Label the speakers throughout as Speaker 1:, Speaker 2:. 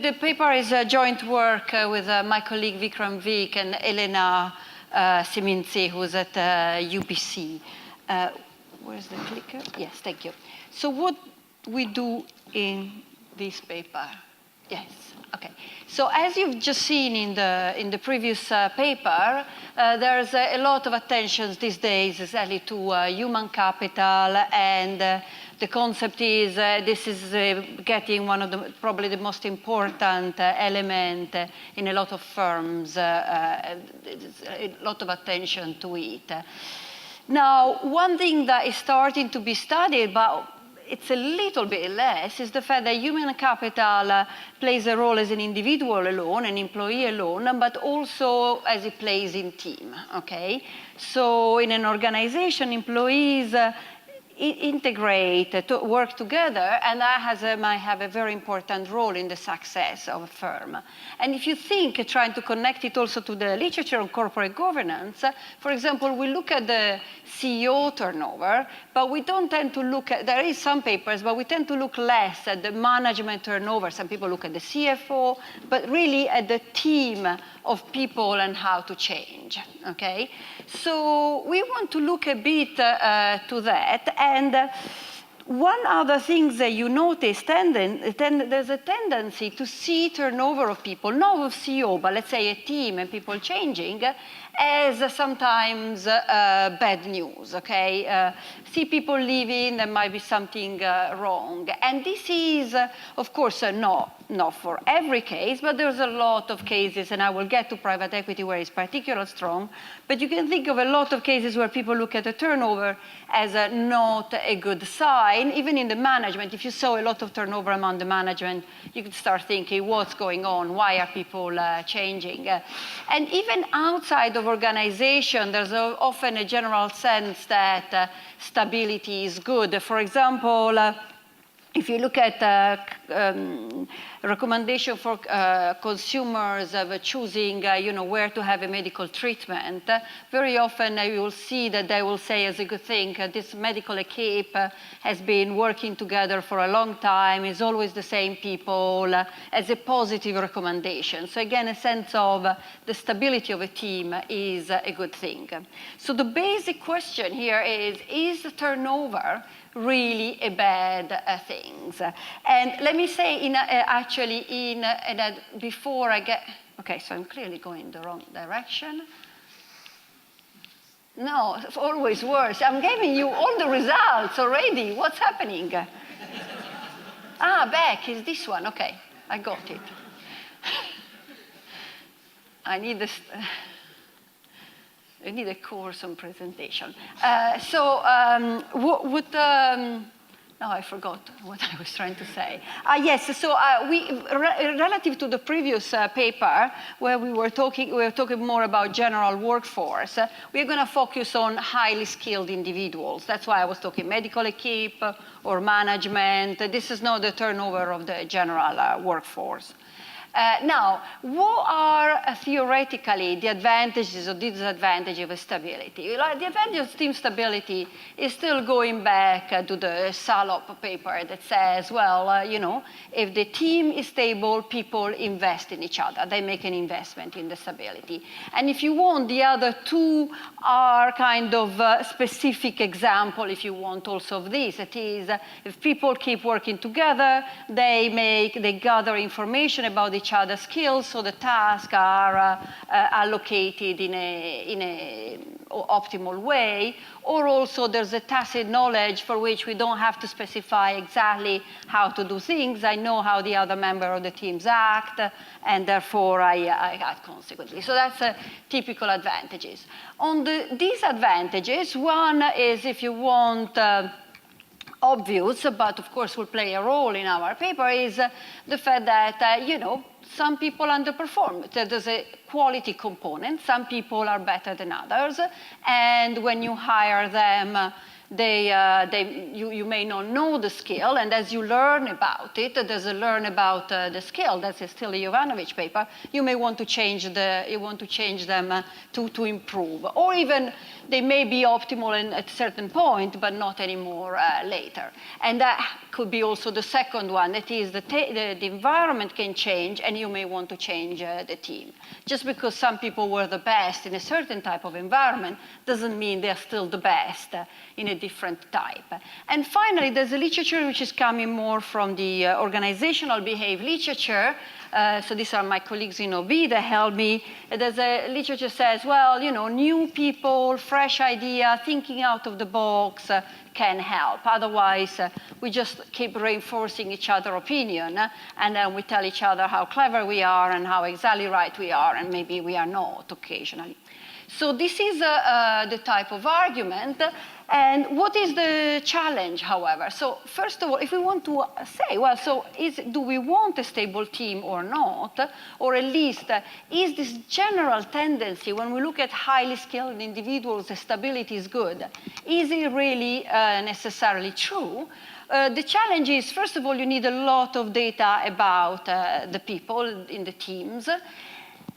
Speaker 1: The paper is a joint work with my colleague Vikram Vik and Elena Siminzi, who's at UBC. Where's the clicker? Yes, thank you. So what we do in this paper? Yes, okay. So as you've just seen in the previous paper, there's a lot of attention these days exactly to human capital, and the concept is this is getting one of the probably the most important element in a lot of firms. A lot of attention to it. Now, one thing that is starting to be studied, but it's a little bit less, is the fact that human capital plays a role as an individual alone, an employee alone, but also as it plays in team, okay? So in an organization, employees integrate, to work together, and that might have a very important role in the success of a firm. And if you think, trying to connect it also to the literature on corporate governance, for example, we look at the CEO turnover, but we don't tend to look at, there is some papers, but we tend to look less at the management turnover. Some people look at the CFO, but really at the team of people and how to change, okay? So we want to look a bit to that. And one other thing that you notice, there's a tendency to see turnover of people, not of CEO, but let's say a team and people changing, as sometimes bad news, okay? See people leaving, there might be something wrong. And this is, of course, not for every case, but there's a lot of cases, and I will get to private equity where it's particularly strong, but you can think of a lot of cases where people look at the turnover as not a good sign. Even in the management, if you saw a lot of turnover among the management, you could start thinking, what's going on? Why are people changing? And even outside of organization, there's often a general sense that stability is good. For example, if you look at recommendation for consumers of choosing, where to have a medical treatment, very often you will see that they will say as a good thing, this medical equipe has been working together for a long time, is always the same people, as a positive recommendation. So again, a sense of the stability of a team is a good thing. So the basic question here is turnover really a bad thing? And let me say, before I get, okay, so I'm clearly going the wrong direction. No, it's always worse. I'm giving you all the results already. What's happening? Back is this one. Okay, I got it. I need this. I need a course on presentation. No, I forgot what I was trying to say. Yes, so relative to the previous paper, where we were talking more about general workforce, we're going to focus on highly skilled individuals. That's why I was talking medical equipe or management. This is not the turnover of the general workforce. Now, what are theoretically the advantages or disadvantages of stability? The advantage of team stability is still going back to the Salop paper that says, well, if the team is stable, people invest in each other. They make an investment in the stability. And if you want, the other two are kind of a specific example, if you want, also of this. It is, if people keep working together, they gather information about each other's skills, so the tasks are allocated in a optimal way, or also there's a tacit knowledge for which we don't have to specify exactly how to do things. I know how the other member of the teams act, and therefore I act consequently. So that's typical advantages. On the disadvantages, one is, if you want, obvious, but of course will play a role in our paper, is the fact that, some people underperform. There's a quality component. Some people are better than others. And when you hire them, you may not know the skill, and as you learn about it, there's a learn about the skill. That's still a Jovanovic paper. You may want to change them to improve, or even they may be optimal at a certain point, but not anymore later. And that could be also the second one. That is, the environment can change, and you may want to change the team. Just because some people were the best in a certain type of environment doesn't mean they're still the best in a different type. And finally, there's a literature which is coming more from the organizational behavior literature. So these are my colleagues in OB that help me. There's a literature says, well, new people, fresh idea, thinking out of the box can help. Otherwise, we just keep reinforcing each other's opinion, and then we tell each other how clever we are and how exactly right we are, and maybe we are not occasionally. So this is the type of argument. And what is the challenge, however? So first of all, if we want to say, well, so do we want a stable team or not? Or at least, is this general tendency, when we look at highly skilled individuals, the stability is good? Is it really necessarily true? The challenge is, first of all, you need a lot of data about the people in the teams.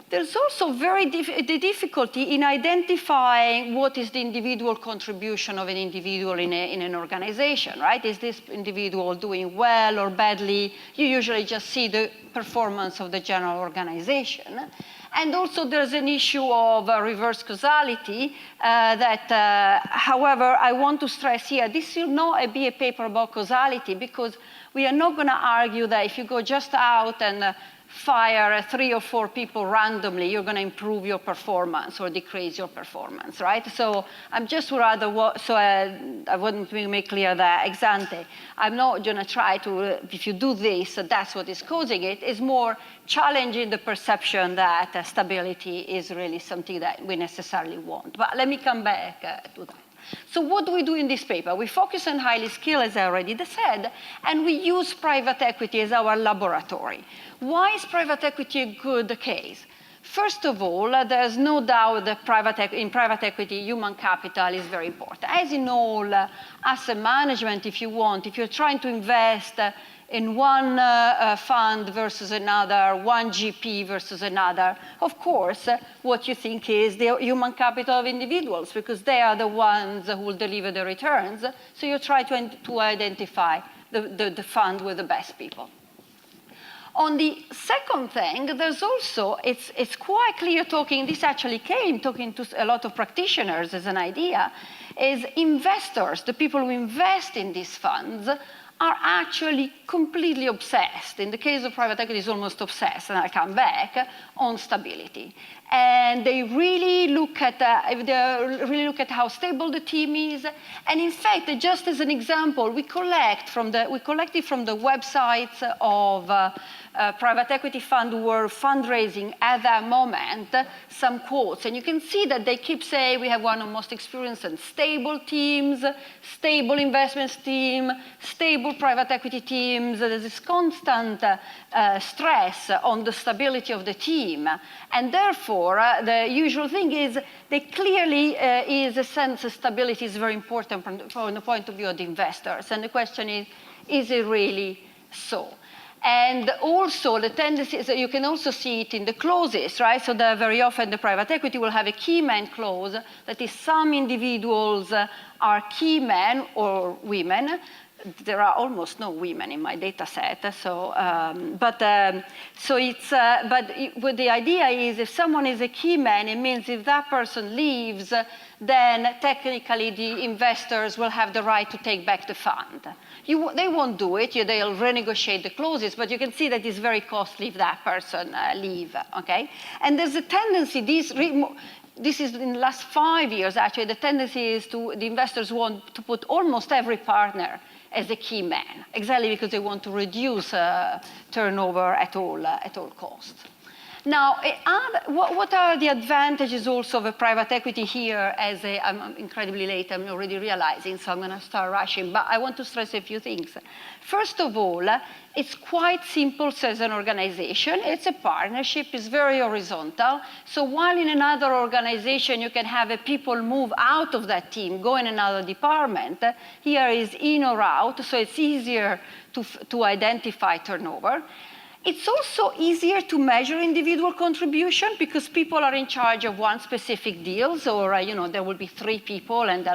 Speaker 1: There's also the difficulty in identifying what is the individual contribution of an individual in an organization, right? Is this individual doing well or badly? You usually just see the performance of the general organization. And also there's an issue of reverse causality that, however, I want to stress here, this will not be a paper about causality, because we are not going to argue that if you go just out and fire 3 or 4 people randomly, you're going to improve your performance or decrease your performance, right? So I'm just rather, I wouldn't make clear that ex ante. I'm not going to try to, if you do this, that's what is causing it. It's more challenging the perception that stability is really something that we necessarily want. But let me come back to that. So what do we do in this paper? We focus on highly skilled, as I already said, and we use private equity as our laboratory. Why is private equity a good case? First of all, there's no doubt that in private equity, human capital is very important. As in all asset management, if you're trying to invest in one fund versus another, one GP versus another, of course, what you think is the human capital of individuals, because they are the ones who will deliver the returns. So you try to identify the fund with the best people. On the second thing, there's also, it's quite clear this actually came talking to a lot of practitioners as an idea, is investors, the people who invest in these funds, are actually completely obsessed. In the case of private equity, it's almost obsessed, and I'll come back, on stability. And they really look at how stable the team is. And in fact, just as an example, we collected from the websites of private equity funds who were fundraising at that moment some quotes. And you can see that they keep saying we have one of the most experienced and stable teams, stable investments team, stable private equity teams. There's this constant stress on the stability of the team. And therefore, the usual thing is there clearly is a sense of stability is very important from the point of view of the investors. And the question is it really so? And also the tendency is that you can also see it in the clauses, right? So very often the private equity will have a key man clause that is some individuals are key men or women. There are almost no women in my data set, so but the idea is if someone is a key man, it means if that person leaves, then technically the investors will have the right to take back the fund. They won't do it, they'll renegotiate the clauses, but you can see that it's very costly if that person leave, okay? And there's a tendency, this is in the last 5 years, actually, the tendency is the investors want to put almost every partner as a key man, exactly because they want to reduce turnover at all costs. Now, what are the advantages also of a private equity here? I'm incredibly late, I'm already realizing, so I'm going to start rushing, but I want to stress a few things. First of all, it's quite simple as an organization. It's a partnership, it's very horizontal. So while in another organization you can have people move out of that team, go in another department, here is in or out, so it's easier to identify turnover. It's also easier to measure individual contribution because people are in charge of one specific deal, or there will be 3 people, and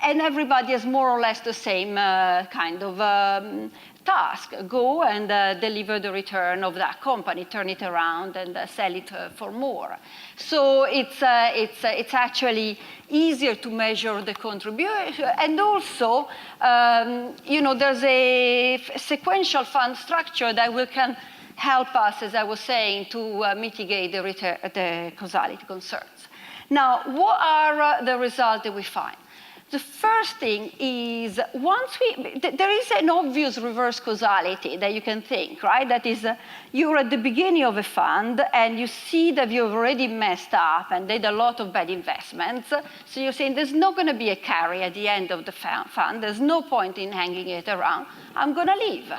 Speaker 1: and everybody has more or less the same kind of task: go and deliver the return of that company, turn it around, and sell it for more. So it's actually easier to measure the contribution, and also there's a sequential fund structure that can help us, as I was saying, to mitigate the causality concerns. Now, what are the results that we find? The first thing is, there is an obvious reverse causality that you can think, right? That is, you're at the beginning of a fund, and you see that you've already messed up and did a lot of bad investments. So you're saying, there's not going to be a carry at the end of the fund. There's no point in hanging it around. I'm going to leave.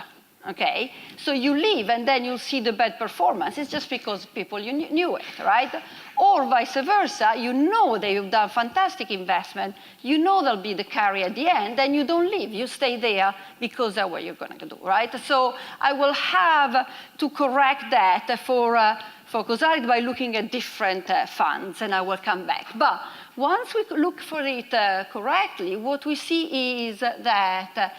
Speaker 1: Okay, so you leave, and then you'll see the bad performance. It's just because people knew it, right? Or vice versa, you know that you've done fantastic investment, you know there'll be the carry at the end, and you don't leave. You stay there because that's what you're going to do, right? So I will have to correct that for causality by looking at different funds, and I will come back. But once we look for it correctly, what we see is that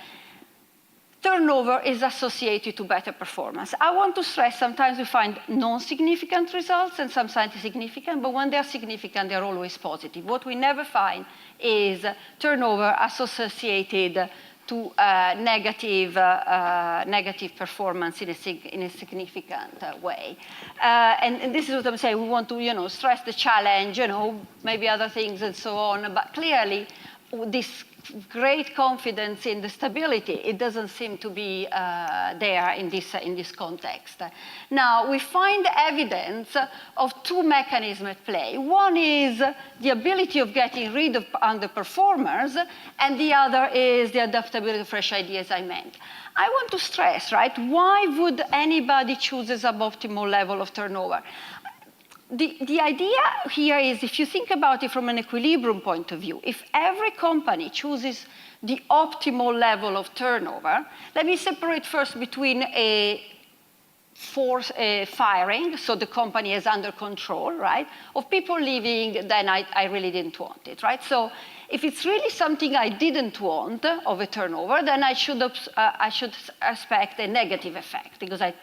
Speaker 1: turnover is associated to better performance. I want to stress, sometimes we find non-significant results and sometimes significant, but when they're significant, they're always positive. What we never find is turnover associated to negative performance in a significant way. And this is what I'm saying. We want to stress the challenge, maybe other things and so on, but clearly this great confidence in the stability, it doesn't seem to be there in this context. Now, we find evidence of 2 mechanisms at play. One is the ability of getting rid of underperformers, and the other is the adaptability of fresh ideas I meant. I want to stress, right, why would anybody choose a suboptimal level of turnover? The idea here is, if you think about it from an equilibrium point of view, if every company chooses the optimal level of turnover, let me separate first between a firing, so the company is under control, right, of people leaving, then I really didn't want it, right? So if it's really something I didn't want of a turnover, then I should expect a negative effect, because I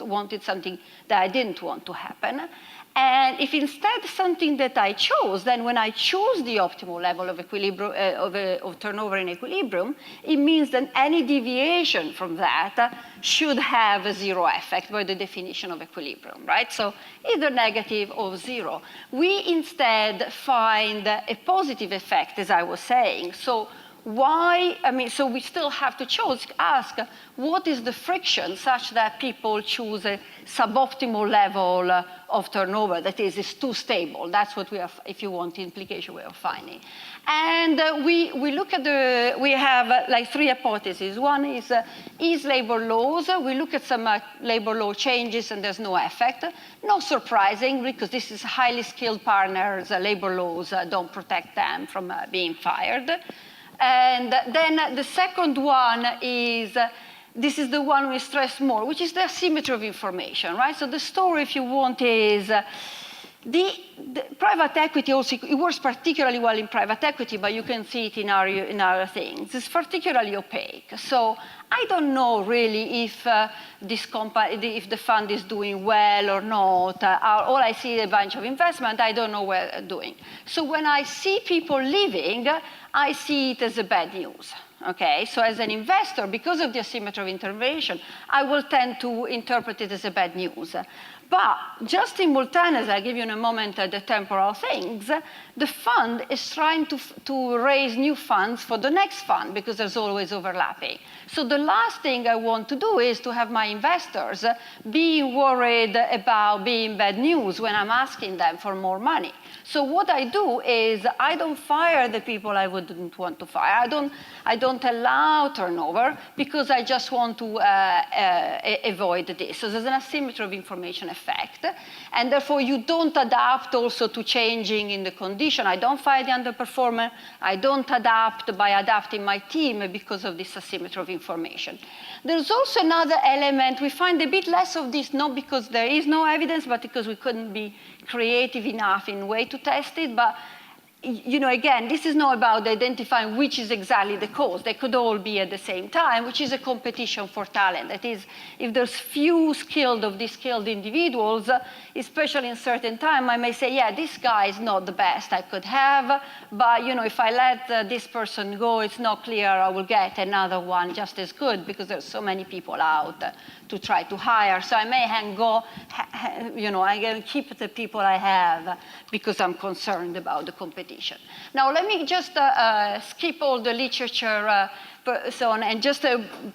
Speaker 1: wanted something that I didn't want to happen. And if instead something that I chose, then when I choose the optimal level of equilibrium, of turnover in equilibrium, it means that any deviation from that should have a 0 effect by the definition of equilibrium, right? So either negative or 0. We instead find a positive effect, as I was saying. So so we still have to ask, what is the friction such that people choose a suboptimal level of turnover that is too stable? That's what we have, if you want, the implication we are finding. And we look at we have like 3 hypotheses. One is labor laws. We look at some labor law changes and there's no effect. Not surprising, because this is highly skilled partners. Labor laws don't protect them from being fired. And then the second one is, this is the one we stress more, which is the asymmetry of information, right? So the story, if you want, is the private equity also, it works particularly well in private equity, but you can see it in other things. It's particularly opaque. So I don't know really if if the fund is doing well or not. All I see is a bunch of investment. I don't know what they're doing. So when I see people leaving, I see it as a bad news, Okay, so as an investor, because of the asymmetry of information, I will tend to interpret it as a bad news. But just simultaneously, I'll give you in a moment the temporal things, the fund is trying to raise new funds for the next fund because there's always overlapping. So the last thing I want to do is to have my investors being worried about being bad news when I'm asking them for more money. So what I do is I don't fire the people I wouldn't want to fire. I don't allow turnover because I just want to avoid this. So there's an asymmetry of information effect. And therefore, you don't adapt also to changing in the condition. I don't fire the underperformer. I don't adapt by adapting my team because of this asymmetry of information. There's also another element. We find a bit less of this, not because there is no evidence, but because we couldn't be creative enough in way to test it. But again, this is not about identifying which is exactly the cause. They could all be at the same time, which is a competition for talent. That is, if there's few skilled of these skilled individuals, especially in certain time, I may say, yeah, this guy is not the best I could have, but if I let this person go, it's not clear I will get another one just as good because there's so many people out to try to hire. So I may I'm going to keep the people I have because I'm concerned about the competition. Now, let me just skip all the literature so on, and just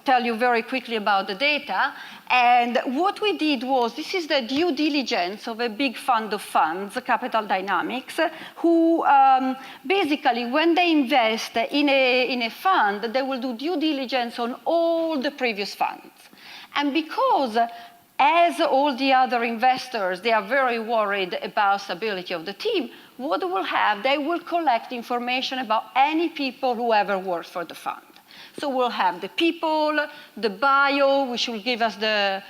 Speaker 1: tell you very quickly about the data. And what we did was, this is the due diligence of a big fund of funds, Capital Dynamics, who basically, when they invest in a fund, they will do due diligence on all the previous funds. And because as all the other investors, they are very worried about stability of the team, what they will have, they will collect information about any people who ever worked for the fund. So we'll have the people, the bio, which will give us the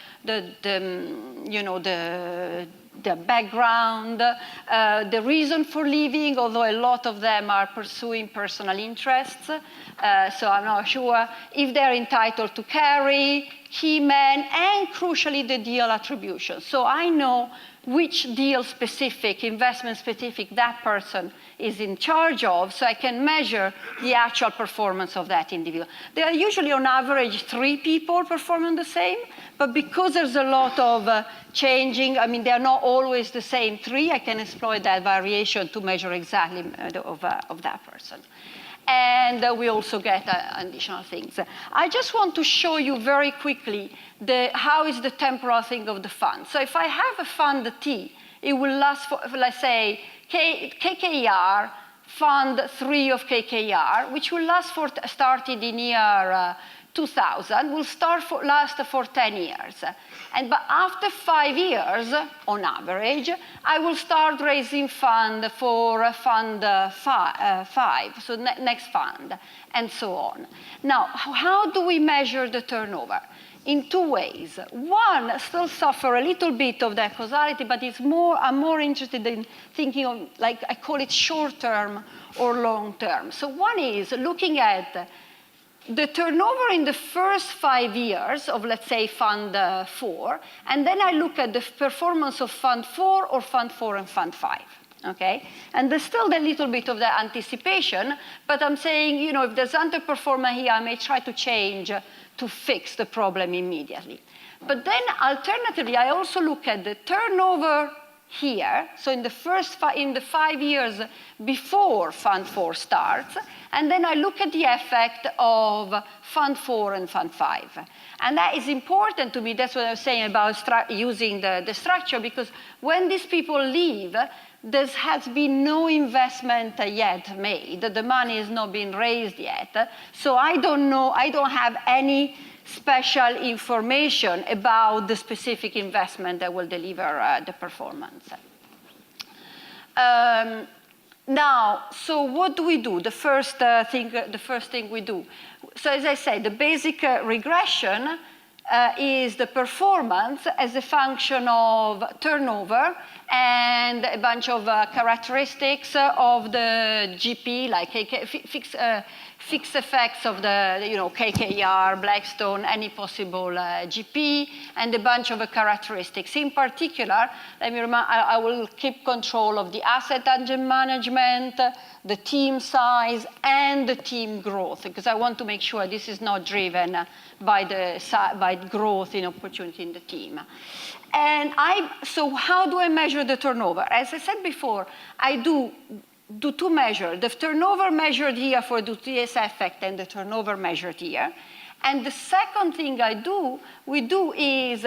Speaker 1: background, the reason for leaving, although a lot of them are pursuing personal interests. So I'm not sure if they're entitled to carry, key man, and crucially, the deal attribution. So I know which deal-specific, investment-specific that person is in charge of, so I can measure the actual performance of that individual. There are usually, on average, 3 people performing the same, but because there's a lot of changing, they're not always the same 3, I can exploit that variation to measure exactly of that person. And we also get additional things. I just want to show you very quickly how is the temporal thing of the fund. So if I have a fund T, it will last for, let's say, KKR, fund 3 of KKR, which will last started in year 2000, will last for 10 years. But after 5 years, on average, I will start raising fund for fund 5, so next fund, and so on. Now, how do we measure the turnover? In 2 ways. One, still suffer a little bit of that causality, but I'm more interested in thinking of, like, I call it short-term or long-term. So one is looking at the turnover in the first 5 years of, let's say, Fund 4, and then I look at the performance of Fund 4 or Fund 4 and Fund 5, okay? And there's still a little bit of the anticipation, but I'm saying, if there's underperformer here, I may try to change to fix the problem immediately. But then, alternatively, I also look at the turnover here, so in the 5 years before Fund 4 starts, and then I look at the effect of Fund 4 and Fund 5. And that is important to me. That's what I was saying about using the structure, because when these people leave, there has been no investment yet made. The money has not been raised yet. So I don't know, I don't have any special information about the specific investment that will deliver the performance. Now, so what do we do? The first thing we do. So as I said, the basic regression is the performance as a function of turnover and a bunch of characteristics of the GP, like fixed effects of the KKR, Blackstone, any possible GP, and a bunch of characteristics. In particular, let me remind, I will keep control of the asset under management, the team size, and the team growth, because I want to make sure this is not driven by growth in opportunity in the team. And so how do I measure the turnover? As I said before, I do two measures, the turnover measured here for the TS effect and the turnover measured here. And the second thing we do is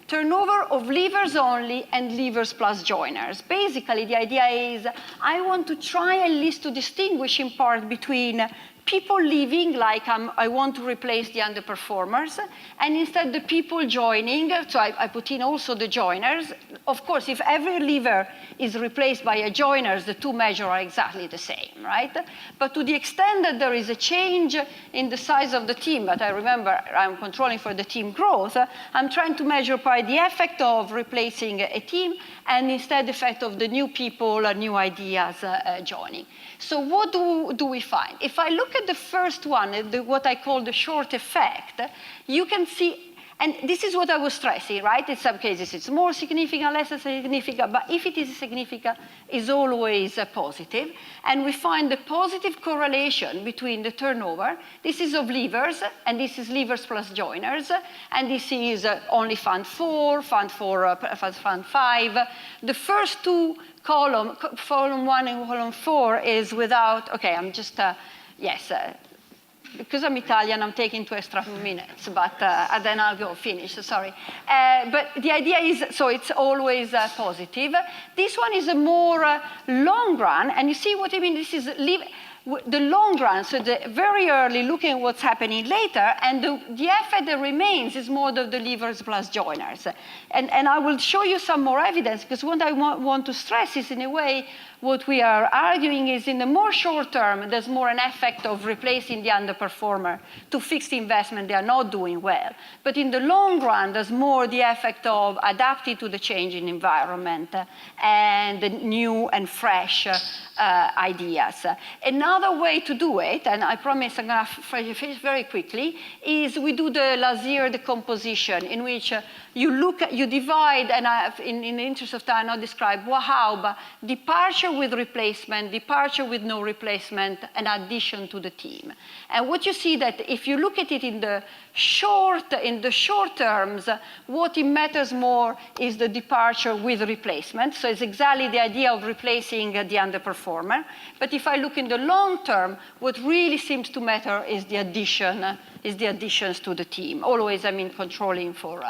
Speaker 1: turnover of leavers only and leavers plus joiners. Basically, the idea is I want to try at least to distinguish in part between people leaving, like I want to replace the underperformers, and instead the people joining, so I put in also the joiners. Of course, if every leaver is replaced by a joiners, the two measures are exactly the same, right? But to the extent that there is a change in the size of the team, but I remember I'm controlling for the team growth, I'm trying to measure by the effect of replacing a team and instead the effect of the new people, new ideas joining. So what do we find? If I look at the first one, what I call the short effect, you can see, and this is what I was stressing, right? In some cases, it's more significant, less significant, but if it is significant, it's always positive. And we find the positive correlation between the turnover. This is of leavers, and this is leavers plus joiners, and this is only Fund 4, Fund 5. The first two column 1 and column 4 is without, okay, I'm just, yes, because I'm Italian, I'm taking 2 extra minutes, but then I'll go finish, sorry. But the idea is, so it's always positive. This one is a more long run, and you see what I mean? This is the long run, so the very early looking at what's happening later, and the effect that remains is more of the leavers plus joiners. And I will show you some more evidence, because what I want to stress is, in a way, what we are arguing is in the more short term, there's more an effect of replacing the underperformer to fix the investment they are not doing well. But in the long run, there's more the effect of adapting to the changing environment and the new and fresh ideas. Another way to do it, and I promise I'm going to finish very quickly, is we do the Lazier decomposition, in which you divide, and in the interest of time, I'll describe how, but departure with replacement, departure with no replacement, and addition to the team. And what you see that if you look at it in the short terms, what it matters more is the departure with replacement. So it's exactly the idea of replacing the underperformer. But if I look in the long term, what really seems to matter is the additions to the team. Always, I mean, controlling for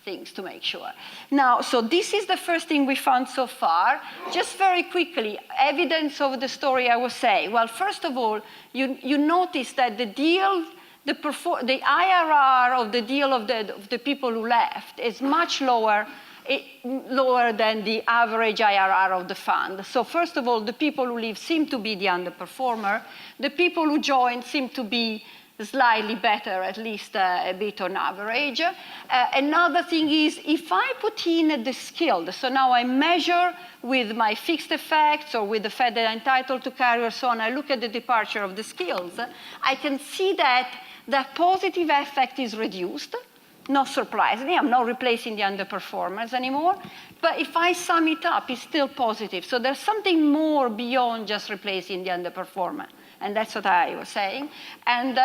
Speaker 1: things to make sure. Now, so this is the first thing we found so far. Just very quickly, evidence of the story I was saying. Well, first of all, you notice that the deal, the IRR of the deal of the people who left is much lower than the average IRR of the fund. So first of all, the people who leave seem to be the underperformer. The people who join seem to be slightly better, at least a bit on average. Another thing is, if I put in the skilled, so now I measure with my fixed effects or with the fact that I'm entitled to carry or so on, I look at the departure of the skills, I can see that the positive effect is reduced. Not surprisingly, I'm not replacing the underperformers anymore. But if I sum it up, it's still positive. So there's something more beyond just replacing the underperformer. And that's what I was saying. And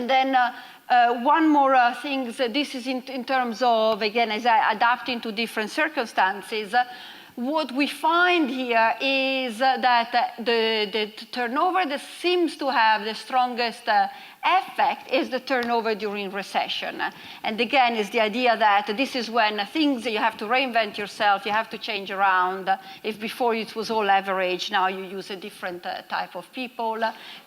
Speaker 1: then one more thing, this is in terms of, again, as I adapting to different circumstances, what we find here is that the turnover that seems to have the strongest effect is the turnover during recession. And again, is the idea that this is when things, you have to reinvent yourself, you have to change around. If before it was all average, now you use a different type of people.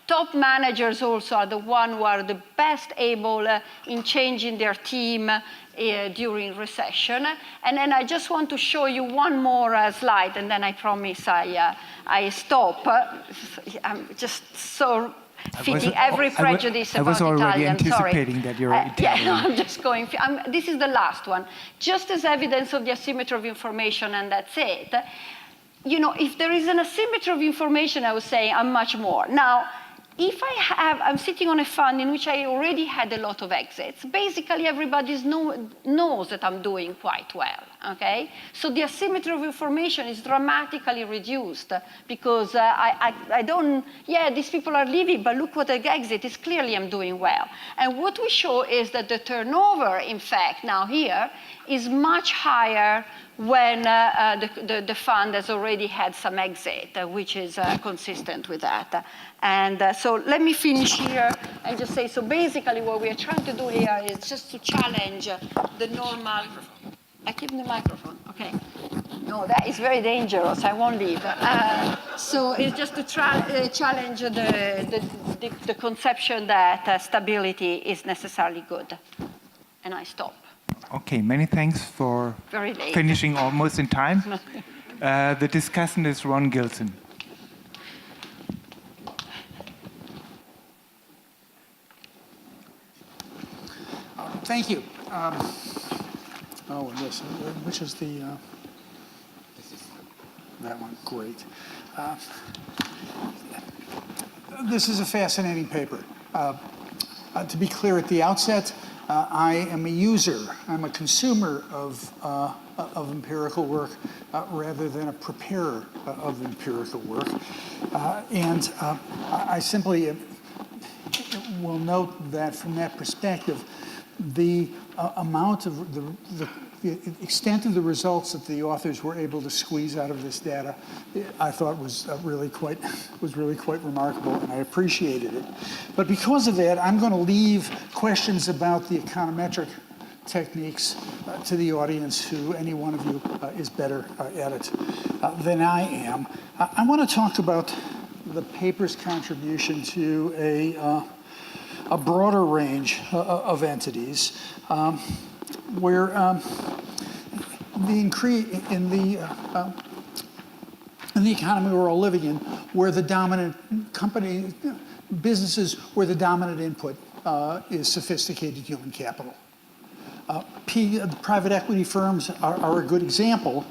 Speaker 1: Top managers also are the ones who are the best able in changing their team during recession. And then I just want to show you one more slide, and then I promise I stop. I'm just so fitting every prejudice about Italian.
Speaker 2: I was already anticipating that you're Italian.
Speaker 1: Yeah, no, I'm just going. This is the last one. Just as evidence of the asymmetry of information, and that's it. You know, if there is an asymmetry of information, I would say I'm much more. Now, if I'm sitting on a fund in which I already had a lot of exits, basically everybody knows that I'm doing quite well, okay? So the asymmetry of information is dramatically reduced because I don't, yeah, these people are leaving, but look what I exit is clearly I'm doing well. And what we show is that the turnover, in fact, now here, is much higher when the fund has already had some exit, which is consistent with that. And so let me finish here and just say, so basically what we are trying to do here is just to challenge the normal. I keep the microphone, okay. No, that is very dangerous, I won't leave. So it's just to challenge the conception that stability is necessarily good. And I stop.
Speaker 2: Okay, many thanks for finishing almost in time. The discussant is Ron Gilson.
Speaker 3: Thank you. And this, which is the, that one, great. This is a fascinating paper. To be clear at the outset, I am a user, I'm a consumer of empirical work rather than a preparer of empirical work. And I simply will note that from that perspective, the amount of the extent of the results that the authors were able to squeeze out of this data, I thought was really quite remarkable, and I appreciated it. But because of that, I'm going to leave questions about the econometric techniques to the audience, who any one of you is better at it than I am. I want to talk about the paper's contribution to a broader range of entities, where the increase in the economy we're all living in, where the dominant businesses where the dominant input is sophisticated human capital. The private equity firms are a good example,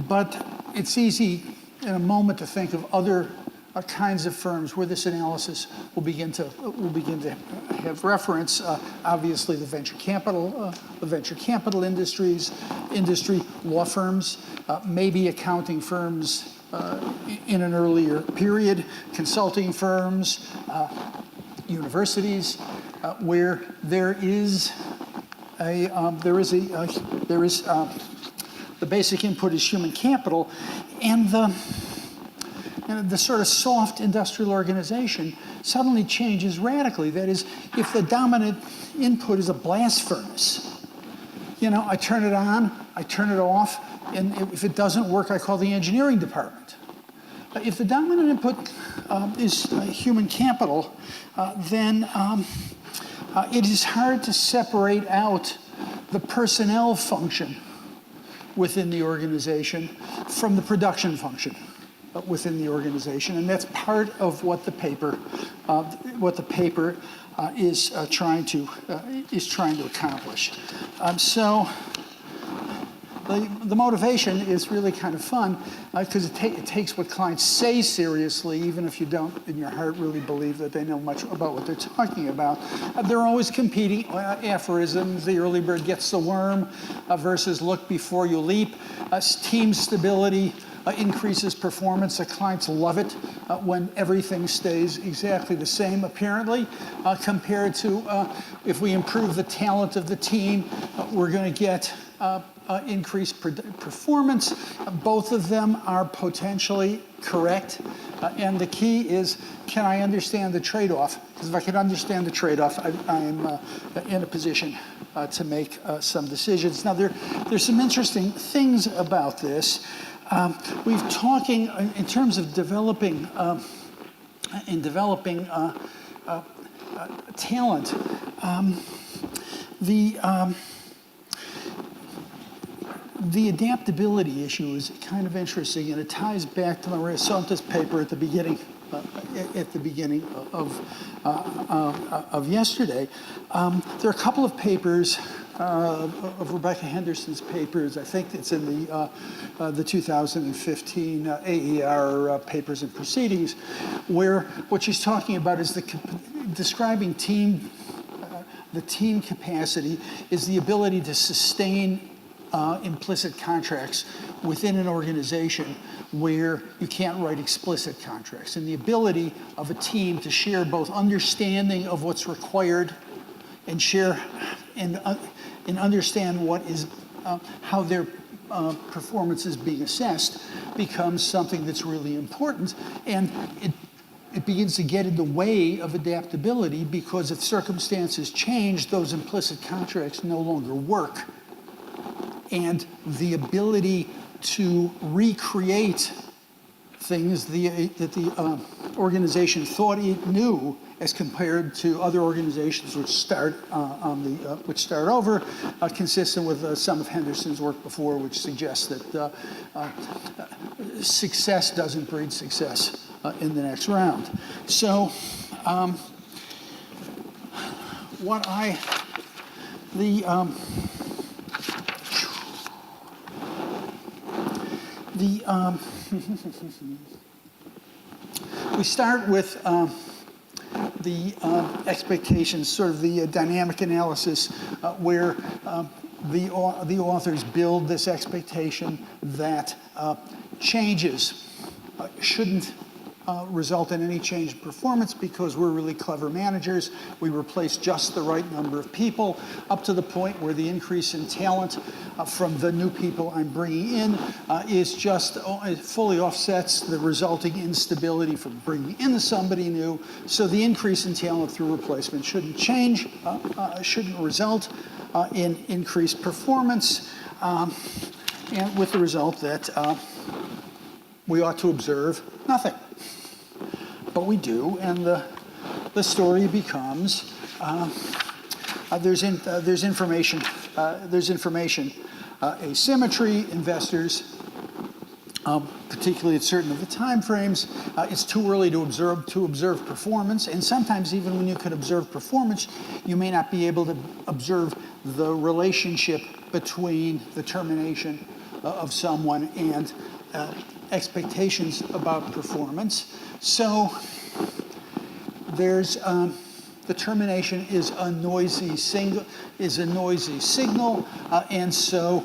Speaker 3: but it's easy in a moment to think of other kinds of firms where this analysis will begin to have reference. Obviously, the venture capital industry, law firms, maybe accounting firms in an earlier period, consulting firms, universities, where the basic input is human capital, and the sort of soft industrial organization suddenly changes radically. That is, if the dominant input is a blast furnace, I turn it on, I turn it off, and if it doesn't work, I call the engineering department. If the dominant input is human capital, then it is hard to separate out the personnel function within the organization from the production function within the organization, and that's part of what the paper is trying to accomplish. So the motivation is really kind of fun because it takes what clients say seriously, even if you don't in your heart really believe that they know much about what they're talking about. They're always competing aphorisms. The early bird gets the worm versus look before you leap. Team stability increases performance. The clients love it when everything stays exactly the same, apparently, compared to if we improve the talent of the team, we're going to get increased performance. Both of them are potentially correct. And the key is, can I understand the trade-off? Because if I can understand the trade-off, I'm in a position to make some decisions. Now, there's some interesting things about this. We've talking in terms of developing talent. The adaptability issue is kind of interesting, and it ties back to Maria Sonta's paper at the beginning of yesterday. There are a couple of papers of Rebecca Henderson's papers. I think it's in the 2015 AER papers and proceedings, where what she's talking about is describing the team capacity is the ability to sustain implicit contracts within an organization where you can't write explicit contracts, and the ability of a team to share both understanding of what's required and share and understand what is how their performance is being assessed becomes something that's really important, and it begins to get in the way of adaptability, because if circumstances change, those implicit contracts no longer work. And the ability to recreate things that the organization thought it knew, as compared to other organizations which start over, consistent with some of Henderson's work before, which suggests that success doesn't breed success in the next round. So, we start with the expectations, sort of the dynamic analysis, where the authors build this expectation that changes shouldn't result in any change in performance, because we're really clever managers. We replace just the right number of people, up to the point where the increase in talent from the new people I'm bringing in is just fully offsets the resulting instability from bringing in somebody new. So the increase in talent through replacement shouldn't change, shouldn't result in increased performance, and with the result that we ought to observe nothing. But we do, and the story becomes there's information asymmetry. Investors, particularly at certain of the time frames, it's too early to observe performance, and sometimes even when you can observe performance, you may not be able to observe the relationship between the termination of someone and expectations about performance. So there's the termination is a noisy signal, and so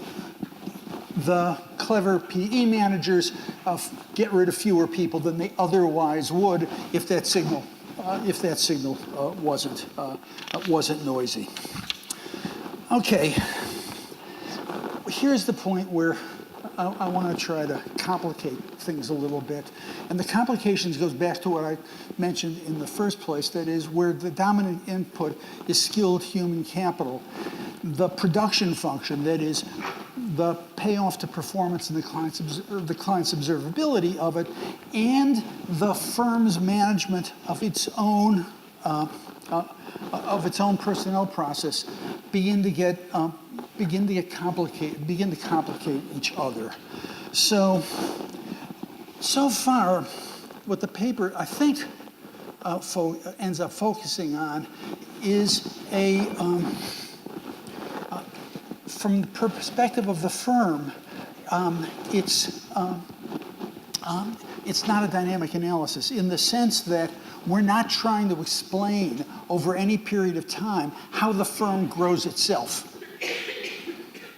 Speaker 3: the clever PE managers get rid of fewer people than they otherwise would if that signal wasn't noisy. Okay, here's the point where I want to try to complicate things a little bit. And the complications goes back to what I mentioned in the first place, that is where the dominant input is skilled human capital. The production function, that is the payoff to performance and the client's observability of it, and the firm's management of its own personnel process begin to complicate each other. So far, what the paper, I think, ends up focusing on is from the perspective of the firm, it's not a dynamic analysis, in the sense that we're not trying to explain over any period of time how the firm grows itself.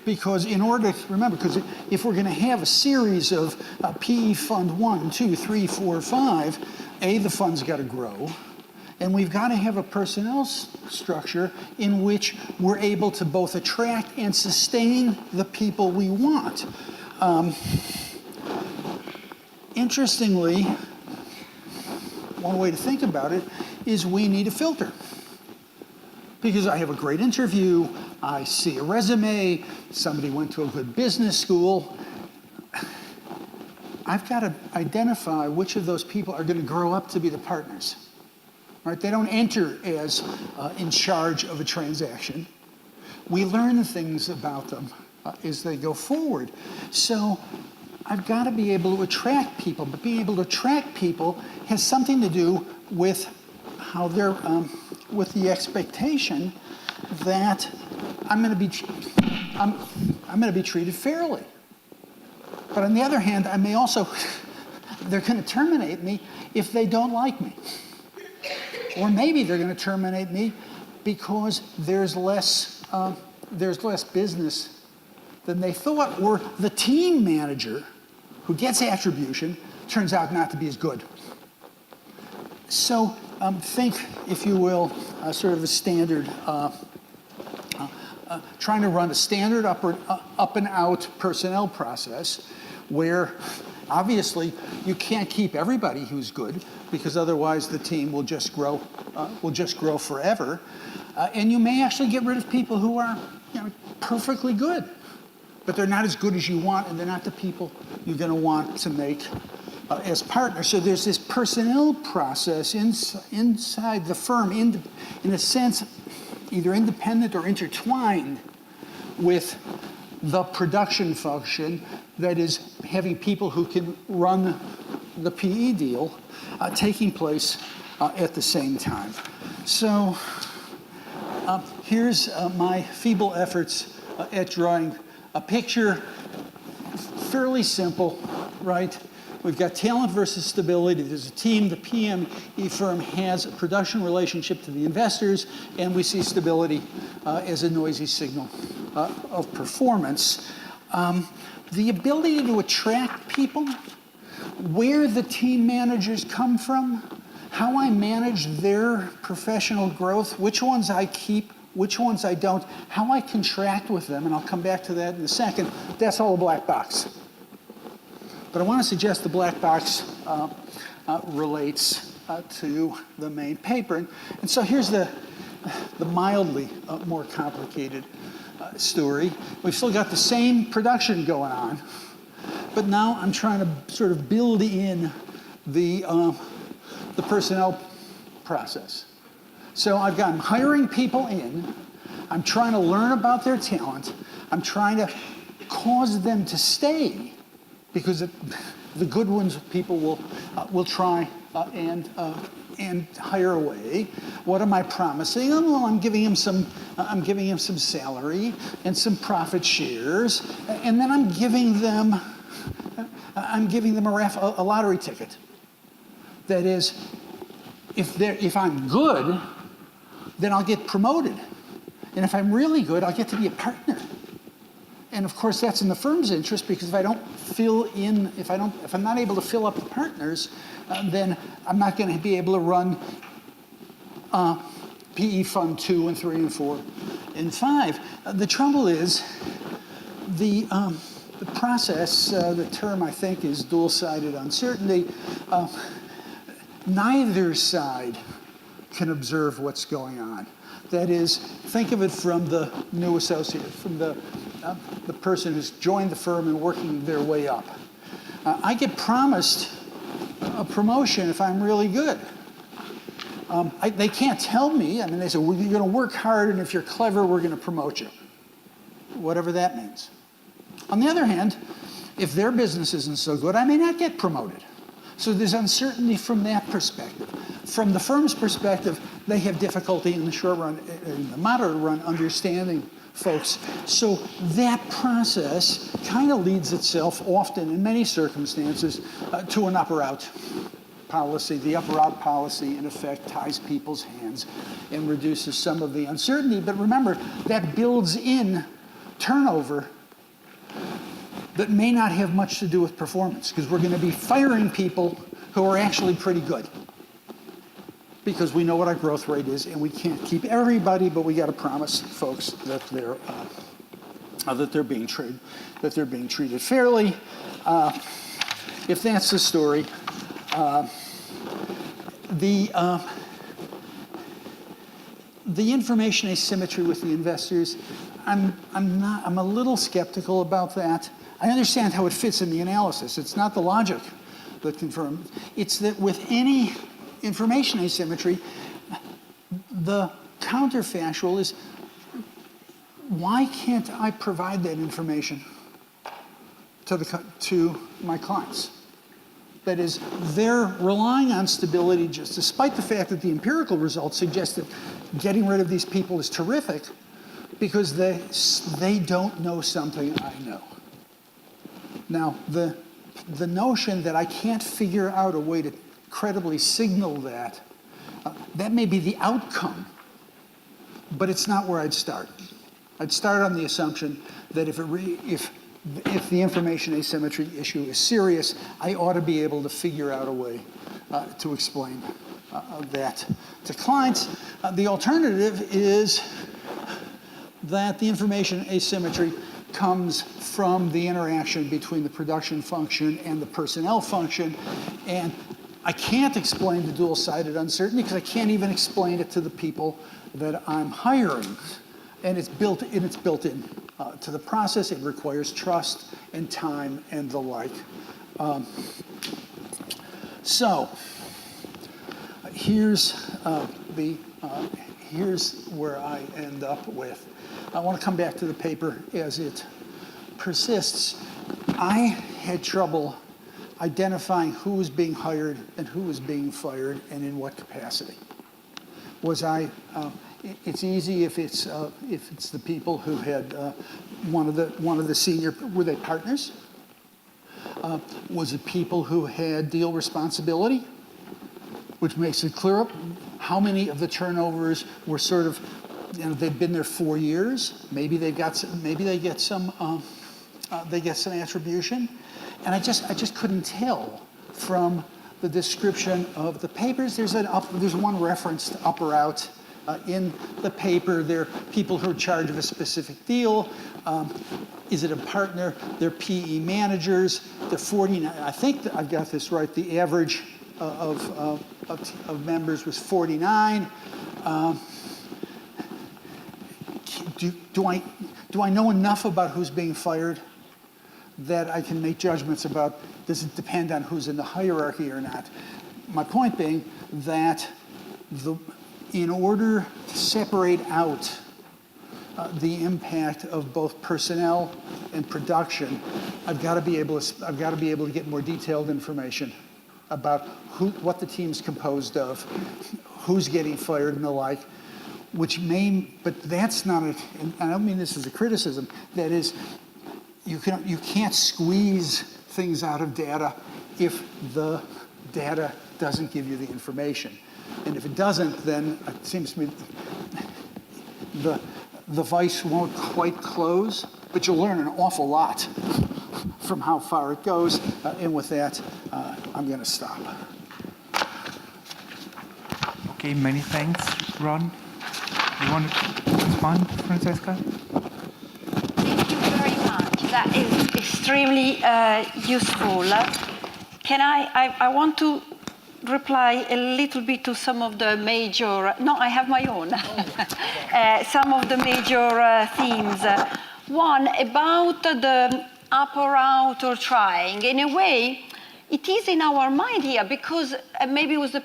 Speaker 3: Because in order to remember, because if we're going to have a series of PE Fund 1, 2, 3, 4, 5, the fund's got to grow, and we've got to have a personnel structure in which we're able to both attract and sustain the people we want. Interestingly, one way to think about it is we need a filter. Because I have a great interview, I see a resume, somebody went to a good business school. I've got to identify which of those people are going to grow up to be the partners. Right? They don't enter as in charge of a transaction. We learn things about them as they go forward. So I've got to be able to attract people, but being able to attract people has something to do with how they're with the expectation that I'm going to be treated fairly. But on the other hand, I may also, they're going to terminate me if they don't like me. Or maybe they're going to terminate me because there's less business than they thought, or the team manager who gets attribution turns out not to be as good. So think, if you will, sort of a standard, trying to run a standard up and out personnel process where obviously you can't keep everybody who's good because otherwise the team will just grow forever. And you may actually get rid of people who are perfectly good, but they're not as good as you want, and they're not the people you're going to want to make as partners. So there's this personnel process inside the firm, in a sense, either independent or intertwined with the production function, that is having people who can run the PE deal taking place at the same time. So here's my feeble efforts at drawing a picture. Fairly simple, right? We've got talent versus stability. There's a team. The PME firm has a production relationship to the investors, and we see stability as a noisy signal of performance. The ability to attract people, where the team managers come from, how I manage their professional growth, which ones I keep, which ones I don't, how I contract with them, and I'll come back to that in a second, that's all a black box. But I want to suggest the black box relates to the main paper. And so here's the mildly more complicated story. We've still got the same production going on, but now I'm trying to sort of build in the personnel process. So I'm hiring people in. I'm trying to learn about their talent. I'm trying to cause them to stay, because the good ones, people will try and hire away. What am I promising? Oh, well, I'm giving him some salary and some profit shares, and then I'm giving them a lottery ticket. That is, if I'm good, then I'll get promoted, and if I'm really good, I'll get to be a partner. And of course, that's in the firm's interest, because if I'm not able to fill up the partners, then I'm not going to be able to run PE Fund 2 and 3 and 4 and 5. The trouble is, the process, the term I think is dual-sided uncertainty. Neither side can observe what's going on. That is, think of it from the new associate, from the person who's joined the firm and working their way up. I get promised a promotion if I'm really good. They can't tell me. I mean, they say, well, you're going to work hard, and if you're clever, we're going to promote you. Whatever that means. On the other hand, if their business isn't so good, I may not get promoted. So there's uncertainty from that perspective. From the firm's perspective, they have difficulty in the short run, in the moderate run, understanding folks. So that process kind of leads itself often, in many circumstances, to an up-or-out policy. The up-or-out policy, in effect, ties people's hands and reduces some of the uncertainty. But remember, that builds in turnover that may not have much to do with performance, because we're going to be firing people who are actually pretty good, because we know what our growth rate is, and we can't keep everybody, but we got to promise folks that they're being treated fairly. If that's the story, the information asymmetry with the investors, I'm a little skeptical about that. I understand how it fits in the analysis. It's not the logic that confirms. It's that with any information asymmetry, the counterfactual is, why can't I provide that information to my clients? That is, they're relying on stability, just despite the fact that the empirical results suggest that getting rid of these people is terrific. because they don't know something I know. Now, the notion that I can't figure out a way to credibly signal that, that may be the outcome, but it's not where I'd start. I'd start on the assumption that if the information asymmetry issue is serious, I ought to be able to figure out a way to explain that to clients. The alternative is that the information asymmetry comes from the interaction between the production function and the personnel function, and I can't explain the dual-sided uncertainty because I can't even explain it to the people that I'm hiring. And it's built in to the process. It requires trust and time and the like. So here's where I end up with. I want to come back to the paper as it persists. I had trouble identifying who was being hired and who was being fired and in what capacity. It's easy if it's the people who had one of the senior, were they partners? Was it people who had deal responsibility, which makes it clear how many of the turnovers were sort of, they've been there 4 years. Maybe they get some attribution, and I just couldn't tell from the description of the papers. There's one reference to up or out in the paper. They're people who are in charge of a specific deal. Is it a partner? They're PE managers. They're 49. I think that I've got this right. The average of members was 49. Do I know enough about who's being fired that I can make judgments about, does it depend on who's in the hierarchy or not? My point being that in order to separate out the impact of both personnel and production, I've got to be able to get more detailed information about what the team's composed of, who's getting fired and the like, but that's not and I don't mean this as a criticism, that is, you can't squeeze things out of data if the data doesn't give you the information. And if it doesn't, then it seems to me the vice won't quite close, but you'll learn an awful lot from how far it goes. And with that, I'm going to stop.
Speaker 2: Okay, many thanks, Ron. You want to respond, Francesca?
Speaker 1: Thank you very much. That is extremely useful. I want to reply a little bit to some of the major, no, I have my own, some of the major themes. One, about the up or out or trying. In a way, it is in our mind here because maybe it was the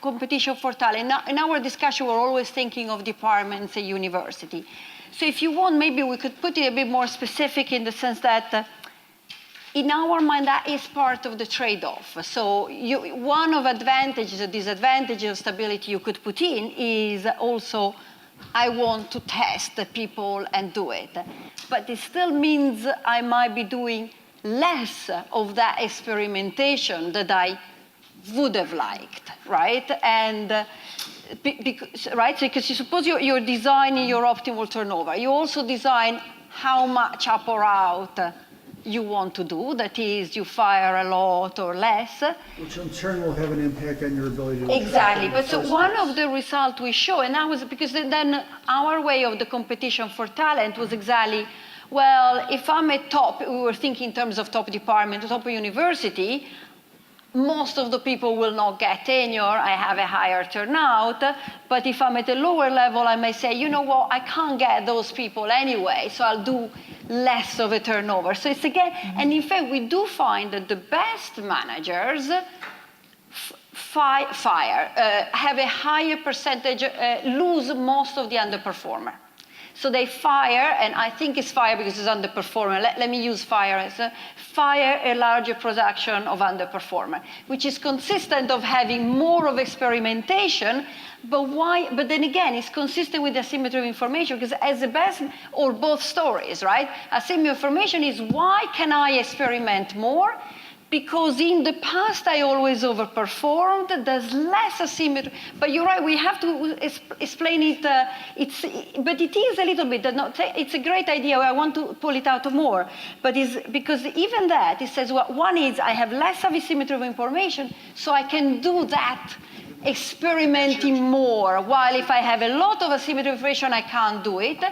Speaker 1: competition for talent. In our discussion, we're always thinking of departments at university. So if you want, maybe we could put it a bit more specific in the sense that in our mind, that is part of the trade-off. So one of advantages or disadvantages of stability you could put in is also, I want to test the people and do it. But it still means I might be doing less of that experimentation that I would have liked, right? And because you suppose you're designing your optimal turnover. You also design how much up or out you want to do. That is, you fire a lot or less.
Speaker 3: Which in turn will have an impact on your ability to...
Speaker 1: Exactly. But so one of the results we show, and that was because then our way of the competition for talent was exactly, well, if I'm at top, we were thinking in terms of top department, top university, most of the people will not get tenure. I have a higher turnout. But if I'm at a lower level, I may say, you know what, I can't get those people anyway, so I'll do less of a turnover. So it's again, and in fact, we do find that the best managers have a higher percentage, lose most of the underperformer. So they fire, and I think it's fire because it's underperformer. Let me use fire as fire a larger production of underperformer, which is consistent of having more of experimentation. But why? But then again, it's consistent with asymmetry of information because as the best, or both stories, right? Asymmetry of information is why can I experiment more? Because in the past I always overperformed. There's less asymmetry. But you're right. We have to explain it. But it is a little bit. It's a great idea. I want to pull it out more. But because even that, it says, well, one is I have less of asymmetry of information, so I can do that experimenting more, while if I have a lot of asymmetry of information, I can't do it.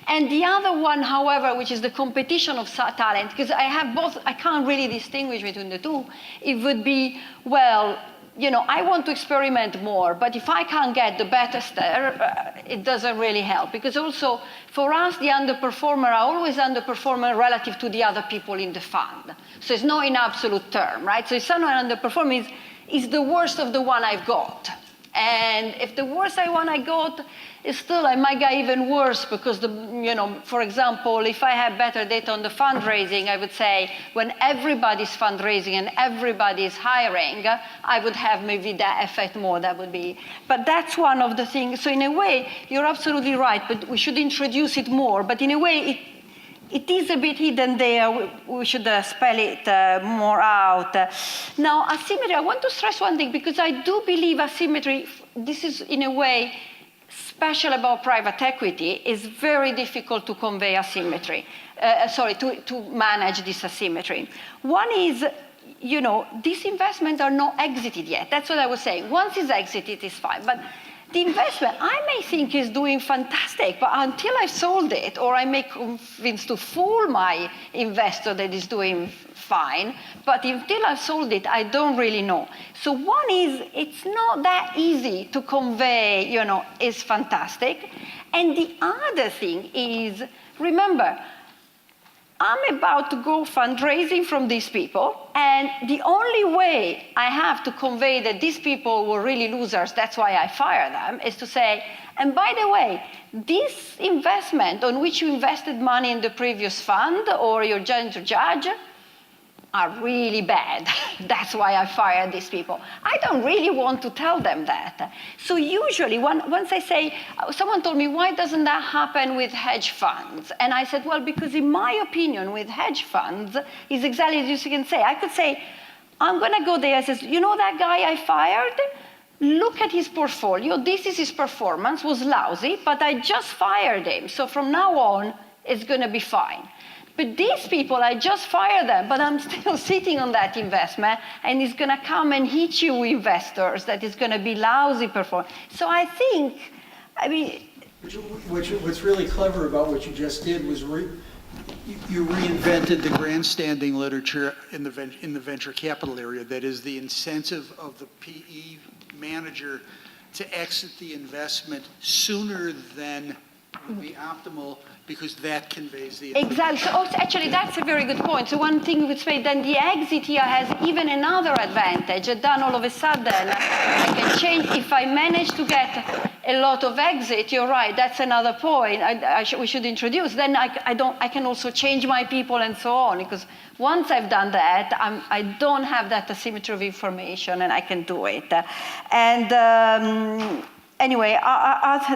Speaker 1: And the other one, however, which is the competition of talent, because I have both, I can't really distinguish between the two. It would be, well, you know, I want to experiment more, but if I can't get the better it doesn't really help. Because also, for us, the underperformer are always underperformer relative to the other people in the fund. So it's not in absolute term, right? So if someone underperforms, is the worst of the one I've got. And if the worst one I got is still, I might get even worse because, you know, for example, if I have better data on the fundraising, I would say when everybody's fundraising and everybody's hiring, I would have maybe that effect more. That would be, but that's one of the things. So in a way, you're absolutely right, but we should introduce it more. But in a way, it is a bit hidden there. We should spell it more out. Now, asymmetry, I want to stress one thing, because I do believe asymmetry, this is in a way special about private equity, is very difficult to convey asymmetry. To manage this asymmetry. One is, you know, these investments are not exited yet. That's what I was saying. Once it's exited, it's fine. But the investment, I may think is doing fantastic, but until I've sold it, or I may convince to fool my investor that it's doing fine, but until I've sold it, I don't really know. So one is, it's not that easy to convey, you know, it's fantastic. And the other thing is, remember, I'm about to go fundraising from these people, and the only way I have to convey that these people were really losers, that's why I fire them, is to say, and by the way, this investment on which you invested money in the previous fund, or you're going to judge, are really bad. That's why I fired these people. I don't really want to tell them that. So usually, once I say, someone told me, why doesn't that happen with hedge funds? And I said, well, because in my opinion, with hedge funds, is exactly as you can say. I could say, I'm going to go there and say, you know that guy I fired? Look at his portfolio. This is his performance, was lousy, but I just fired him. So from now on, it's going to be fine. But these people, I just fired them, but I'm still sitting on that investment, and it's going to come and hit you investors, that is going to be lousy performance. So I think, I mean...
Speaker 3: What's really clever about what you just did was you reinvented the grandstanding literature in the venture capital area. That is the incentive of the PE manager to exit the investment sooner than would be optimal, because that conveys the information.
Speaker 1: Exactly. So actually, that's a very good point. So one thing we would say, then the exit here has even another advantage. Then all of a sudden, I can change. If I manage to get a lot of exit, you're right, that's another point we should introduce. Then I can also change my people and so on, because once I've done that, I don't have that asymmetry of information, and I can do it. And anyway,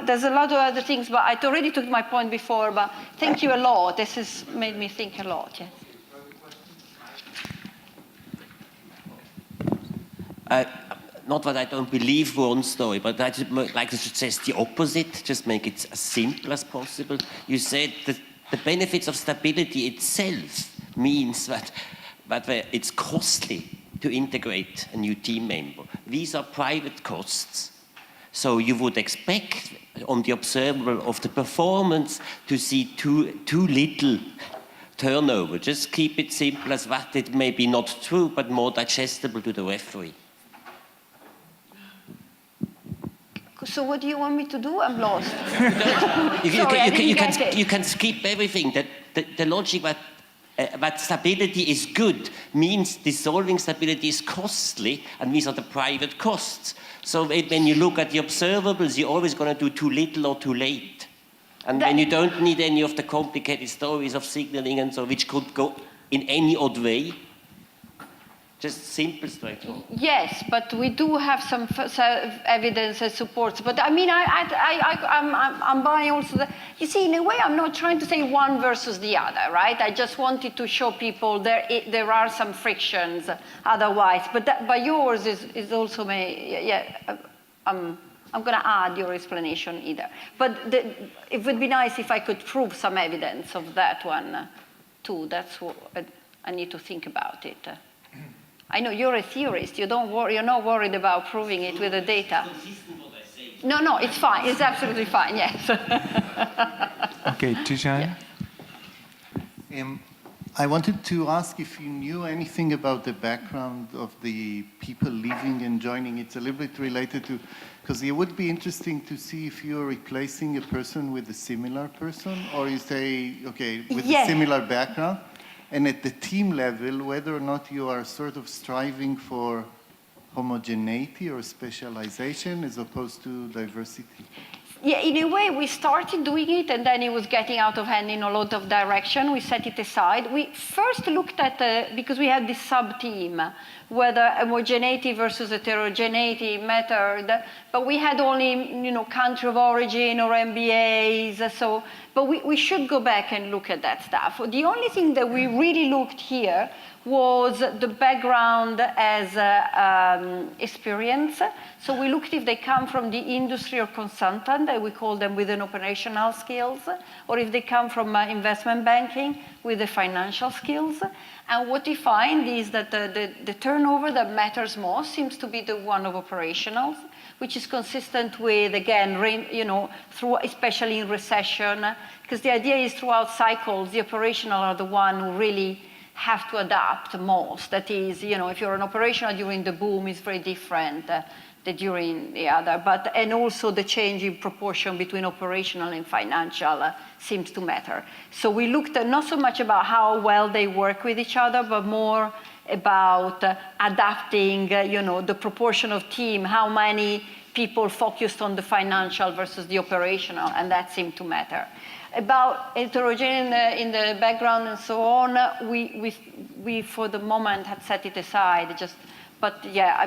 Speaker 1: there's a lot of other things, but I already took my point before, but thank you a lot. This has made me think a lot, yes.
Speaker 4: Not that I don't believe one story, but I'd like to suggest the opposite, just make it as simple as possible. You said that the benefits of stability itself means that it's costly to integrate a new team member. These are private costs. So you would expect on the observable of the performance to see too little turnover. Just keep it simple as that. It may be not true, but more digestible to the referee.
Speaker 1: So what do you want me to do? I'm lost.
Speaker 4: You can skip everything. The logic that stability is good means dissolving stability is costly, and these are the private costs. So when you look at the observables, you're always going to do too little or too late. And then you don't need any of the complicated stories of signaling and so, which could go in any odd way. Just simple, straightforward.
Speaker 1: Yes, but we do have some evidence that supports. But I mean, I'm buying also. You see, in a way, I'm not trying to say one versus the other, right? I just wanted to show people there are some frictions otherwise. But yours is also I'm going to add your explanation either. But it would be nice if I could prove some evidence of that one too. That's what I need to think about it. I know you're a theorist. You're not worried about proving it with the data. No, it's fine. It's absolutely fine. Yes.
Speaker 2: Okay, Tijan.
Speaker 5: Yeah. I wanted to ask if you knew anything about the background of the people leaving and joining. It's a little bit related to, because it would be interesting to see if you're replacing a person with a similar person, or you say, okay, with a similar background. And at the team level, whether or not you are sort of striving for homogeneity or specialization as opposed to diversity.
Speaker 1: Yeah, in a way, we started doing it, and then it was getting out of hand in a lot of direction. We set it aside. We first looked at, because we had this sub-team, whether homogeneity versus heterogeneity mattered, but we had only, country of origin or MBAs, but we should go back and look at that stuff. The only thing that we really looked here was the background as experience. So we looked if they come from the industry or consultant, that we call them with an operational skills, or if they come from investment banking with the financial skills. And what we find is that the turnover that matters most seems to be the one of operationals, which is consistent with, again, especially in recession, because the idea is throughout cycles, the operational are the one who really have to adapt most. That is, if you're an operational during the boom, it's very different than during the other. And also the change in proportion between operational and financial seems to matter. So we looked at not so much about how well they work with each other, but more about adapting, the proportion of team, how many people focused on the financial versus the operational, and that seemed to matter. About heterogeneity in the background and so on, we for the moment had set it aside. But yeah,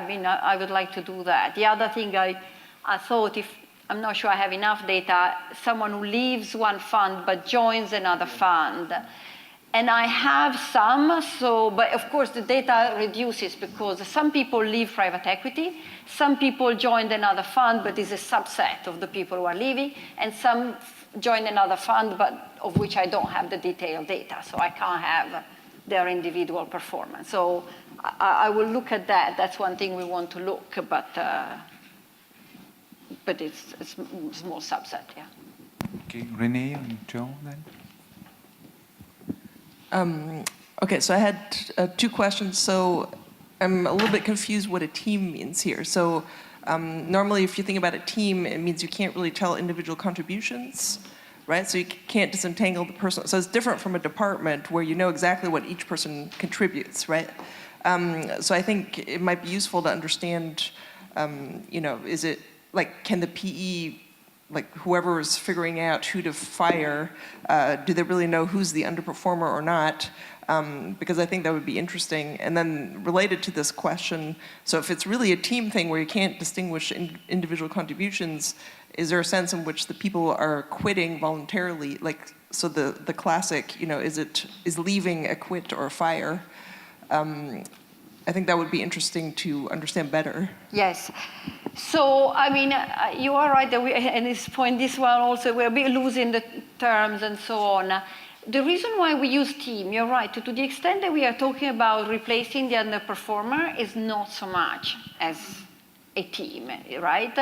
Speaker 1: I would like to do that. The other thing I thought, I'm not sure I have enough data, someone who leaves one fund but joins another fund. And I have some, but of course the data reduces because some people leave private equity, some people joined another fund, but is a subset of the people who are leaving, and some join another fund, but of which I don't have the detailed data, so I can't have their individual performance. So I will look at that. That's one thing we want to look, but it's a small subset, yeah.
Speaker 2: Okay, Renee and Joe then.
Speaker 6: Okay, so I had two questions. So I'm a little bit confused what a team means here. So normally if you think about a team, it means you can't really tell individual contributions, right? So you can't disentangle the person. So it's different from a department where you know exactly what each person contributes, right? So I think it might be useful to understand, is it like, can the PE, like whoever is figuring out who to fire, do they really know who's the underperformer or not? Because I think that would be interesting. And then related to this question, so if it's really a team thing where you can't distinguish individual contributions, is there a sense in which the people are quitting voluntarily? Like, so the classic, is leaving a quit or a fire? I think that would be interesting to understand better.
Speaker 1: Yes. So, you are right that at this point, this one also, we're a bit losing the terms and so on. The reason why we use team, you're right, to the extent that we are talking about replacing the underperformer is not so much as a team, right?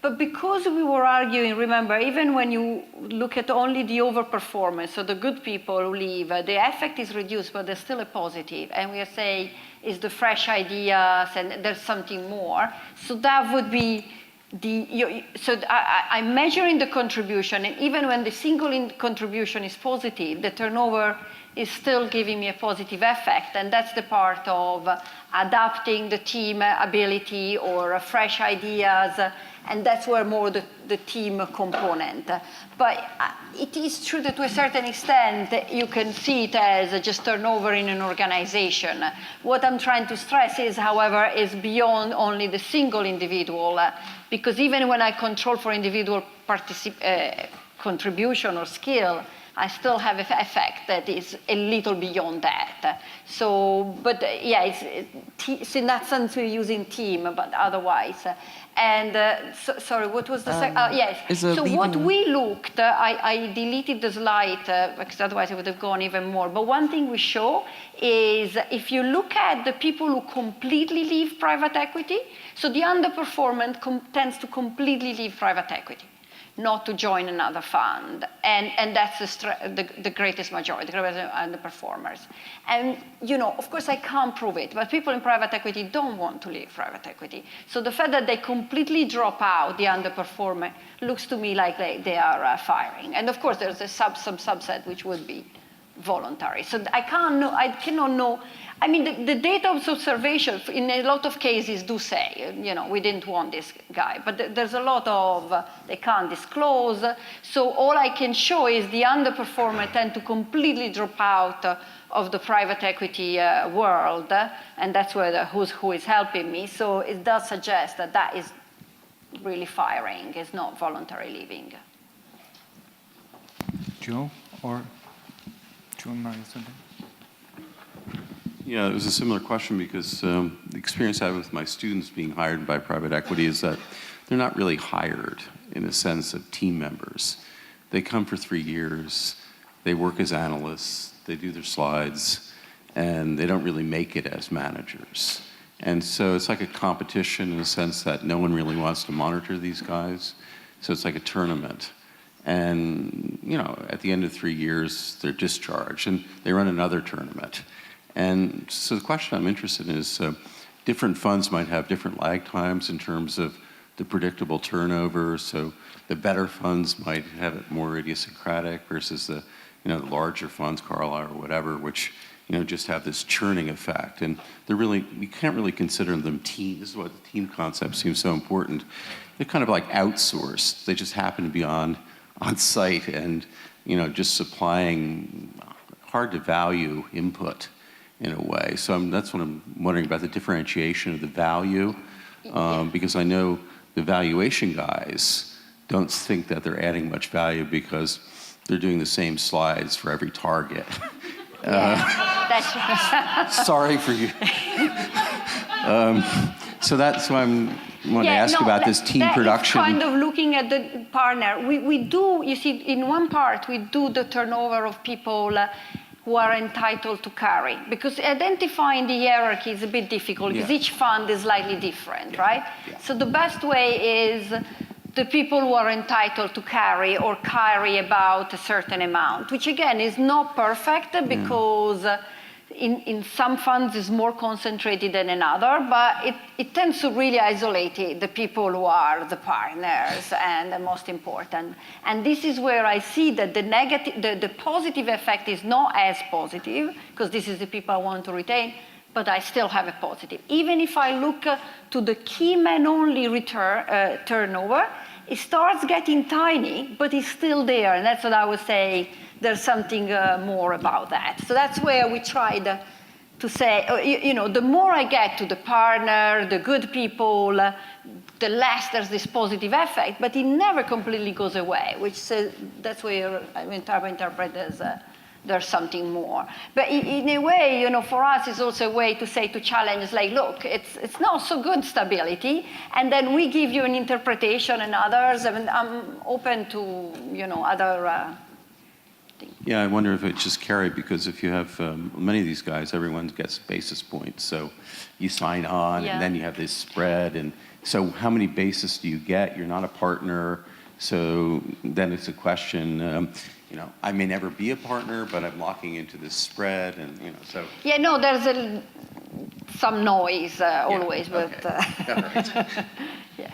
Speaker 1: But because we were arguing, remember, even when you look at only the overperformance, so the good people who leave, the effect is reduced, but there's still a positive. And we are saying, is the fresh ideas, and there's something more. So that would be I'm measuring the contribution, and even when the single contribution is positive, the turnover is still giving me a positive effect. And that's the part of adapting the team ability or fresh ideas. And that's where more the team component. But it is true that to a certain extent, you can see it as just turnover in an organization. What I'm trying to stress is, however, is beyond only the single individual, because even when I control for individual contribution or skill, I still have an effect that is a little beyond that. So, but yeah, it's in that sense we're using team, but otherwise. And sorry, what was the second? Yes. So what we looked, I deleted the slide because otherwise it would have gone even more. But one thing we show is if you look at the people who completely leave private equity, so the underperformance tends to completely leave private equity, not to join another fund. And that's the greatest majority, the greatest underperformers. And, you know, of course I can't prove it, but people in private equity don't want to leave private equity. So the fact that they completely drop out, the underperformer, looks to me like they are firing. And of course there's a subset which would be voluntary. So I cannot know. I mean, the data of observation in a lot of cases do say, you know, we didn't want this guy, but there's a lot of, they can't disclose. So all I can show is the underperformer tend to completely drop out of the private equity world, and that's where who is helping me. So it does suggest that that is really firing, it's not voluntary leaving.
Speaker 2: Joe, or do you want to say something?
Speaker 7: Yeah, it was a similar question because the experience I have with my students being hired by private equity is that they're not really hired in a sense of team members. They come for 3 years, they work as analysts, they do their slides, and they don't really make it as managers. And so it's like a competition in the sense that no one really wants to monitor these guys. So it's like a tournament. And, you know, at the end of 3 years, they're discharged, and they run another tournament. And so the question I'm interested in is different funds might have different lag times in terms of the predictable turnover. So the better funds might have it more idiosyncratic versus the, you know, the larger funds, Carlyle or whatever, which, you know, just have this churning effect. And they're really, we can't really consider them team. This is why the team concept seems so important. They're kind of like outsourced. They just happen to be on site and, you know, just supplying hard to value input in a way. So that's what I'm wondering about, the differentiation of the value, because I know the valuation guys don't think that they're adding much value because they're doing the same slides for every target. Sorry for you. So that's why I'm want to ask about this team production.
Speaker 1: Kind of looking at the partner. We do, you see, in one part, we do the turnover of people who are entitled to carry, because identifying the hierarchy is a bit difficult because each fund is slightly different, right? Yeah. So the best way is the people who are entitled to carry or carry about a certain amount, which again is not perfect because in some funds is more concentrated than another, but it tends to really isolate the people who are the partners and the most important. And this is where I see that the positive effect is not as positive, because this is the people I want to retain, but I still have a positive. Even if I look to the key man only turnover, it starts getting tiny, but it's still there. And that's what I was saying. There's something more about that. So that's where we tried to say, you know, the more I get to the partner, the good people, the less there's this positive effect, but it never completely goes away, which says that's where I interpret as there's something more. But in a way, you know, for us, it's also a way to say, to challenge, like, look, it's not so good stability, and then we give you an interpretation and others, and I'm open to, you know, other
Speaker 7: Yeah, I wonder if it's just carry, because if you have many of these guys, everyone gets basis points. So you sign on, and then you have this spread. And so how many basis do you get? You're not a partner. So then it's a question, you know, I may never be a partner, but I'm locking into this spread. And, you know, so.
Speaker 1: Yeah, no, there's some noise always, but.
Speaker 7: Okay. All right.
Speaker 1: Yes.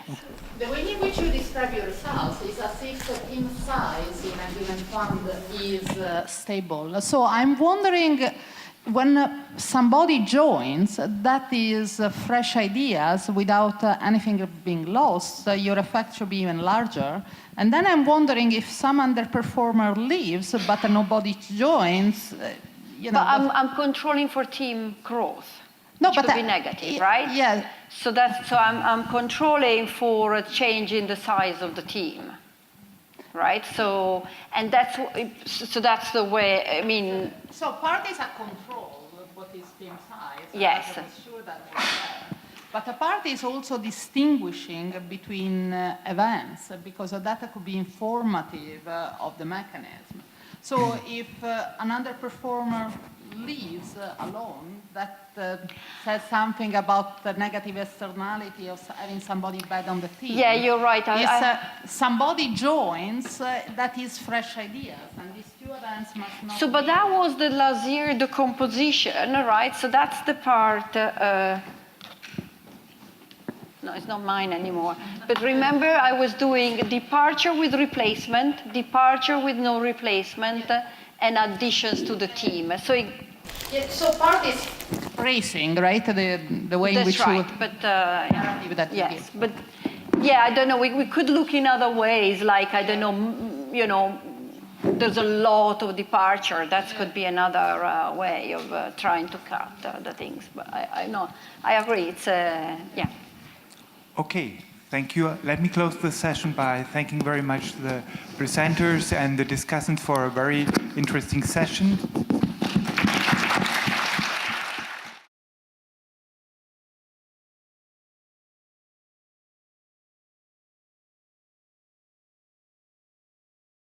Speaker 8: The way in which you describe your results is as if the team size in a given fund is stable. So I'm wondering, when somebody joins, that is fresh ideas without anything being lost, your effect should be even larger. And then I'm wondering if some underperformer leaves, but nobody joins, you know.
Speaker 1: But I'm controlling for team growth.
Speaker 8: No,
Speaker 1: Which
Speaker 8: but
Speaker 1: could be negative, right?
Speaker 8: Yeah.
Speaker 1: So I'm controlling for a change in the size of the team, right? So that's the way. I mean.
Speaker 8: So parties are control what is team size.
Speaker 1: Yes.
Speaker 8: I'm sure that was there. But a party is also distinguishing between events, because that could be informative of the mechanism. So if an underperformer leaves alone, that says something about the negative externality of having somebody bad on the team.
Speaker 1: Yeah, you're right.
Speaker 8: Somebody joins, that is fresh ideas, and these two events must not.
Speaker 1: So, but that was the Lazier decomposition, right? So that's the part. No, it's not mine anymore. But remember, I was doing departure with replacement, departure with no replacement, and additions to the team. So,
Speaker 8: so part is racing, right? The way in which
Speaker 1: right. But yes, but yeah, I don't know. We could look in other ways, like I don't know, you know. There's a lot of departure. That could be another way of trying to cut the things. But I know, I agree. It's yeah.
Speaker 2: Okay, thank you. Let me close the session by thanking very much the presenters and the discussants for a very interesting session.